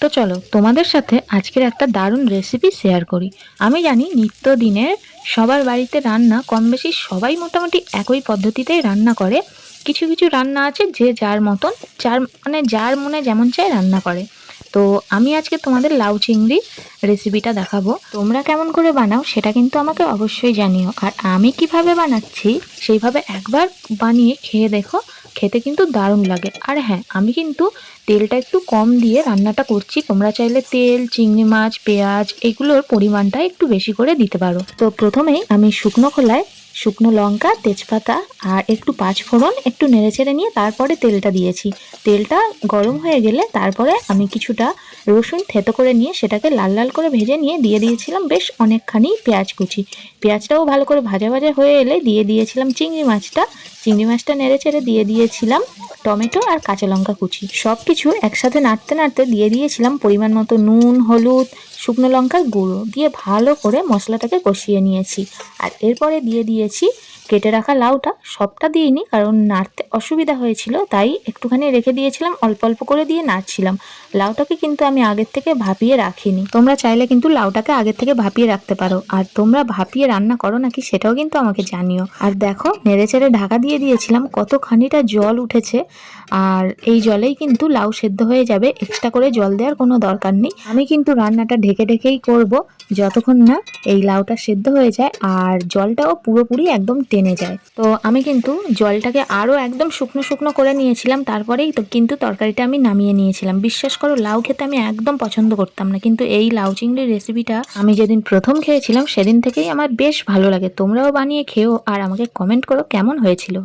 তো চলো তোমাদের সাথে আজকের একটা দারুণ রেসিপি শেয়ার করি। আমি জানি নিত্যদিনের সবার বাড়িতে রান্না কম বেশি সবাই মোটামুটি একই পদ্ধতিতেই রান্না করে। কিছু কিছু রান্না আছে যে যার মতন, যার মনে যেমন চায় রান্না করে। তো আমি আজকে তোমাদের লাউ চিংড়ি রেসিপিটা দেখাবো। তোমরা কেমন করে বানাও সেটা কিন্তু আমাকে অবশ্যই জানিও, আর আমি কিভাবে বানাচ্ছি সেইভাবে একবার বানিয়ে খেয়ে দেখো। খেতে কিন্তু দারুণ লাগে। আর হ্যাঁ, আমি কিন্তু তেলটা একটু কম দিয়ে রান্নাটা করছি। তোমরা চাইলে তেল, চিংড়ি মাছ, পেঁয়াজ এগুলোর পরিমাণটা একটু বেশি করে দিতে পারো। তো প্রথমেই আমি শুকনো খোলায় শুকনো লঙ্কা, তেজপাতা আর একটু পাঁচফোড়ন একটু নেড়েচেড়ে নিয়ে তারপরে তেলটা দিয়েছি। তেলটা গরম হয়ে গেলে তারপরে আমি কিছুটা রসুন থেতো করে নিয়ে সেটাকে লাল লাল করে ভেজে নিয়ে দিয়ে দিয়েছিলাম বেশ অনেকখানি পেঁয়াজ কুচি। পেঁয়াজটাও ভালো করে ভাজা ভাজা হয়ে এলে দিয়ে দিয়েছিলাম চিংড়ি মাছটা। চিংড়ি মাছটা নেড়েচেড়ে দিয়ে দিয়েছিলাম টমেটো আর কাঁচা লঙ্কা কুচি। সব কিছু একসাথে নাড়তে নাড়তে দিয়ে দিয়েছিলাম পরিমাণ মতো নুন, হলুদ, শুকনো লঙ্কার গুঁড়ো দিয়ে ভালো করে মশলাটাকে কষিয়ে নিয়েছি। আর এরপরে দিয়ে দিয়েছি কেটে রাখা লাউটা। সবটা দিইনি কারণ নাড়তে অসুবিধা হয়েছিল, তাই একটুখানি রেখে দিয়েছিলাম, অল্প অল্প করে দিয়ে নাড়ছিলাম। লাউটাকে কিন্তু আমি আগের থেকে ভাপিয়ে রাখিনি। তোমরা চাইলে কিন্তু লাউটাকে আগের থেকে ভাপিয়ে রাখতে পারো। আর তোমরা ভাপিয়ে রান্না করো নাকি সেটাও কিন্তু আমাকে জানিও। আর দেখো, নেড়েচেড়ে ঢাকা দিয়ে দিয়েছিলাম, কতখানিটা জল উঠেছে। আর এই জলেই কিন্তু লাউ সেদ্ধ হয়ে যাবে, এক্সট্রা করে জল দেওয়ার কোনো দরকার নেই। আমি কিন্তু রান্নাটা ঢেকে ঢেকেই করব যতক্ষণ না এই লাউটা সেদ্ধ হয়ে যায় আর জলটাও পুরোপুরি একদম টেনে যায়। তো আমি কিন্তু জলটাকে আরও একদম শুকনো শুকনো করে নিয়েছিলাম, তারপরেই তো কিন্তু তরকারিটা আমি নামিয়ে নিয়েছিলাম। বিশ্বাস করো, লাউ খেতে আমি একদম পছন্দ করতাম না, কিন্তু এই লাউ চিংড়ির রেসিপিটা আমি যেদিন প্রথম খেয়েছিলাম সেদিন থেকেই আমার বেশ ভালো লাগে। তোমরাও বানিয়ে খেও আর আমাকে কমেন্ট করো কেমন হয়েছিল।